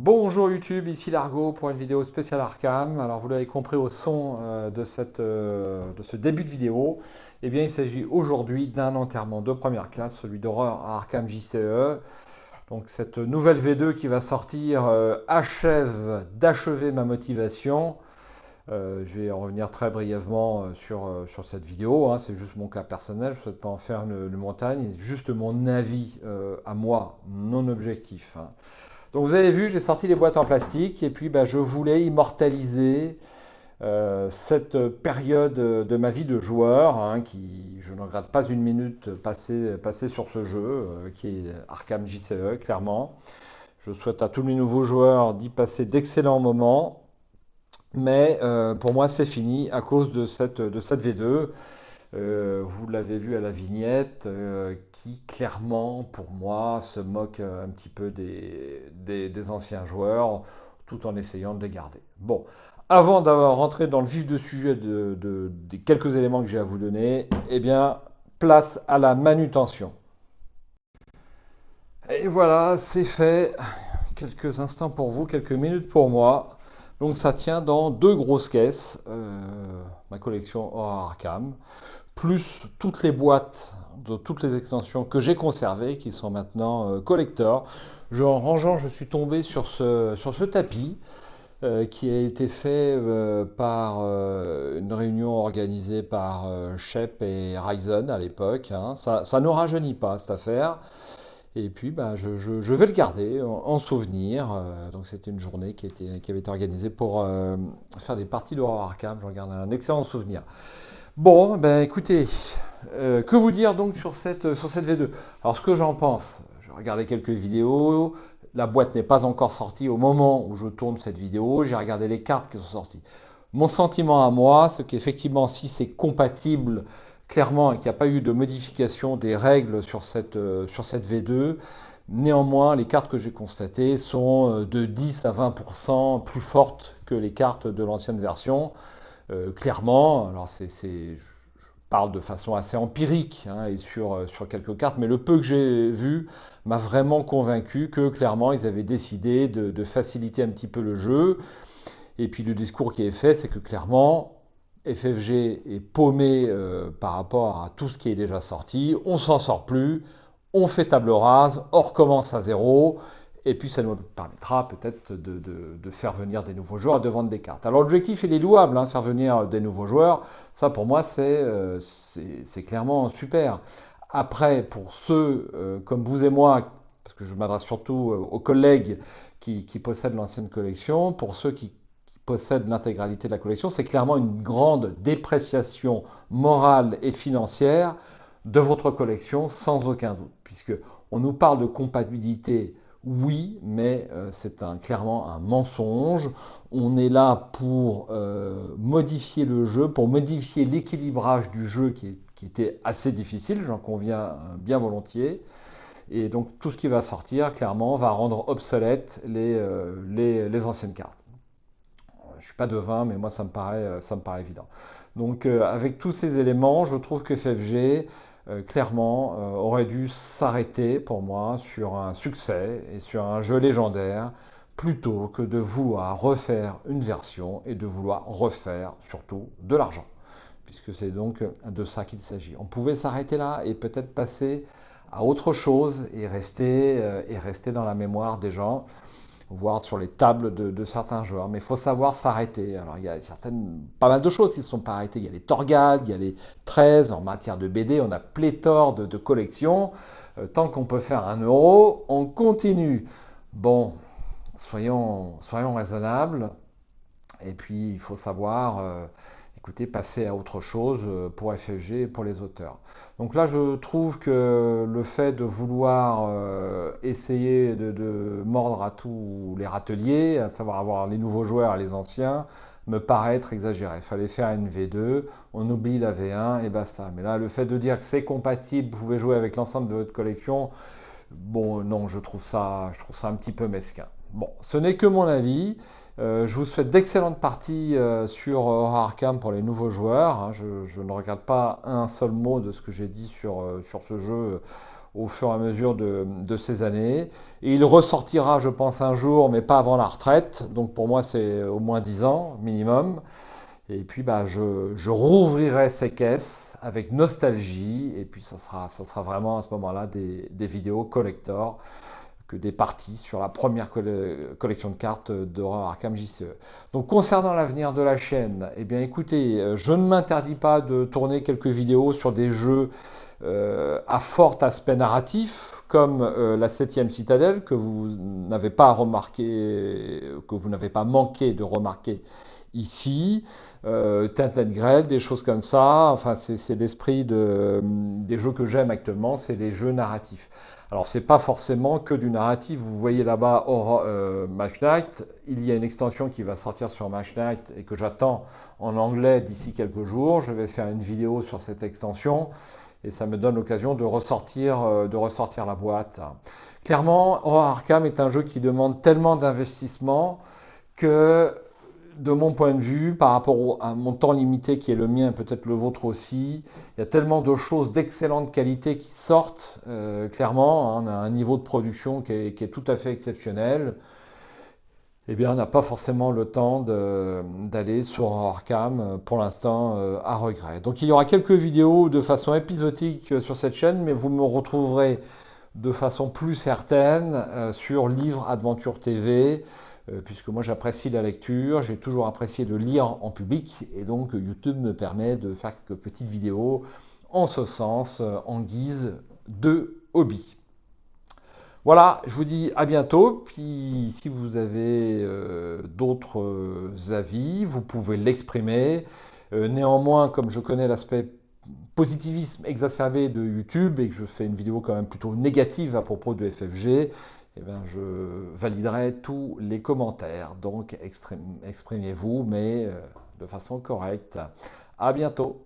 Bonjour YouTube, ici Largo pour une vidéo spéciale Arkham. Alors vous l'avez compris au son de ce début de vidéo, eh bien il s'agit aujourd'hui d'un enterrement de première classe, celui d'horreur à Arkham JCE. Donc cette nouvelle V2 qui va sortir achève d'achever ma motivation. Je vais revenir très brièvement sur cette vidéo, hein. C'est juste mon cas personnel, je ne souhaite pas en faire une montagne, c'est juste mon avis à moi, non objectif, hein. Donc vous avez vu, j'ai sorti les boîtes en plastique et puis je voulais immortaliser cette période de ma vie de joueur, hein, qui je ne regrette pas une minute passée sur ce jeu, qui est Arkham JCE, clairement. Je souhaite à tous les nouveaux joueurs d'y passer d'excellents moments, mais pour moi c'est fini à cause de cette V2. Vous l'avez vu à la vignette, qui clairement, pour moi, se moque un petit peu des anciens joueurs, tout en essayant de les garder. Bon, avant d'avoir rentré dans le vif du sujet des quelques éléments que j'ai à vous donner, eh bien, place à la manutention. Et voilà, c'est fait. Quelques instants pour vous, quelques minutes pour moi. Donc ça tient dans deux grosses caisses, ma collection Horror Arkham, plus toutes les boîtes de toutes les extensions que j'ai conservées, qui sont maintenant collector. En rangeant, je suis tombé sur ce tapis qui a été fait par une réunion organisée par Shep et Ryzen à l'époque, hein. Ça ne rajeunit pas cette affaire. Et puis je vais le garder en souvenir. Donc c'était une journée qui avait été organisée pour faire des parties d'Horror Arkham. J'en garde un excellent souvenir. Bon, ben écoutez, que vous dire donc sur cette V2? Alors ce que j'en pense, j'ai regardé quelques vidéos, la boîte n'est pas encore sortie au moment où je tourne cette vidéo, j'ai regardé les cartes qui sont sorties. Mon sentiment à moi, c'est qu'effectivement, si c'est compatible clairement et qu'il n'y a pas eu de modification des règles sur cette V2, néanmoins, les cartes que j'ai constatées sont de 10 à 20% plus fortes que les cartes de l'ancienne version. Clairement, alors je parle de façon assez empirique, hein, et sur quelques cartes, mais le peu que j'ai vu m'a vraiment convaincu que clairement ils avaient décidé de faciliter un petit peu le jeu. Et puis le discours qui est fait, c'est que clairement FFG est paumé par rapport à tout ce qui est déjà sorti, on s'en sort plus, on fait table rase, on recommence à zéro, et puis ça nous permettra peut-être de faire venir des nouveaux joueurs et de vendre des cartes. Alors l'objectif il est louable, hein, faire venir des nouveaux joueurs, ça pour moi c'est clairement super. Après, pour ceux comme vous et moi, parce que je m'adresse surtout aux collègues qui possèdent l'ancienne collection, pour ceux qui possèdent l'intégralité de la collection, c'est clairement une grande dépréciation morale et financière de votre collection, sans aucun doute, puisque on nous parle de compatibilité, oui, mais c'est clairement un mensonge. On est là pour modifier le jeu, pour modifier l'équilibrage du jeu qui était assez difficile, j'en conviens bien volontiers. Et donc tout ce qui va sortir, clairement, va rendre obsolètes les anciennes cartes. Je ne suis pas devin, mais moi ça me paraît évident. Donc avec tous ces éléments, je trouve que FFG, clairement, aurait dû s'arrêter pour moi sur un succès et sur un jeu légendaire, plutôt que de vouloir refaire une version et de vouloir refaire surtout de l'argent, puisque c'est donc de ça qu'il s'agit. On pouvait s'arrêter là et peut-être passer à autre chose et rester dans la mémoire des gens, voire sur les tables de certains joueurs. Mais il faut savoir s'arrêter. Alors il y a pas mal de choses qui ne sont pas arrêtées. Il y a les Torgal, il y a les 13. En matière de BD, on a pléthore de collections. Tant qu'on peut faire 1 euro, on continue. Bon, soyons raisonnables. Et puis il faut savoir écoutez, passer à autre chose pour FFG et pour les auteurs. Donc là, je trouve que le fait de vouloir essayer de mordre à tous les râteliers, à savoir avoir les nouveaux joueurs et les anciens, me paraît être exagéré. Il fallait faire une V2, on oublie la V1 et basta. Mais là, le fait de dire que c'est compatible, vous pouvez jouer avec l'ensemble de votre collection, bon, non, je trouve ça un petit peu mesquin. Bon, ce n'est que mon avis. Je vous souhaite d'excellentes parties sur Horror Arkham pour les nouveaux joueurs, hein. Je ne regarde pas un seul mot de ce que j'ai dit sur ce jeu au fur et à mesure de ces années. Et il ressortira, je pense, un jour, mais pas avant la retraite. Donc pour moi, c'est au moins 10 ans minimum. Et puis bah, je rouvrirai ces caisses avec nostalgie. Et puis ça sera vraiment à ce moment-là des vidéos collector que des parties sur la première collection de cartes d'Horror Arkham JCE. Donc concernant l'avenir de la chaîne, eh bien écoutez, je ne m'interdis pas de tourner quelques vidéos sur des jeux à fort aspect narratif, comme la 7e citadelle, que vous n'avez pas remarqué, que vous n'avez pas manqué de remarquer ici, Tintin Grell, des choses comme ça. Enfin, c'est l'esprit des jeux que j'aime actuellement, c'est les jeux narratifs. Alors, c'est pas forcément que du narratif. Vous voyez là-bas Match Night. Il y a une extension qui va sortir sur Match Night et que j'attends en anglais d'ici quelques jours. Je vais faire une vidéo sur cette extension et ça me donne l'occasion de ressortir la boîte. Clairement, Horror Arkham est un jeu qui demande tellement d'investissement que de mon point de vue, par rapport à mon temps limité qui est le mien, peut-être le vôtre aussi, il y a tellement de choses d'excellente qualité qui sortent. Clairement, hein, on a un niveau de production qui est tout à fait exceptionnel. Eh bien, on n'a pas forcément le temps d'aller sur Arkham pour l'instant à regret. Donc, il y aura quelques vidéos de façon épisodique sur cette chaîne, mais vous me retrouverez de façon plus certaine sur Livre Adventure TV, puisque moi j'apprécie la lecture, j'ai toujours apprécié de lire en public, et donc YouTube me permet de faire quelques petites vidéos en ce sens, en guise de hobby. Voilà, je vous dis à bientôt. Puis si vous avez d'autres avis, vous pouvez l'exprimer. Néanmoins, comme je connais l'aspect positivisme exacerbé de YouTube et que je fais une vidéo quand même plutôt négative à propos de FFG, eh bien, je validerai tous les commentaires. Donc exprimez-vous, mais de façon correcte. À bientôt.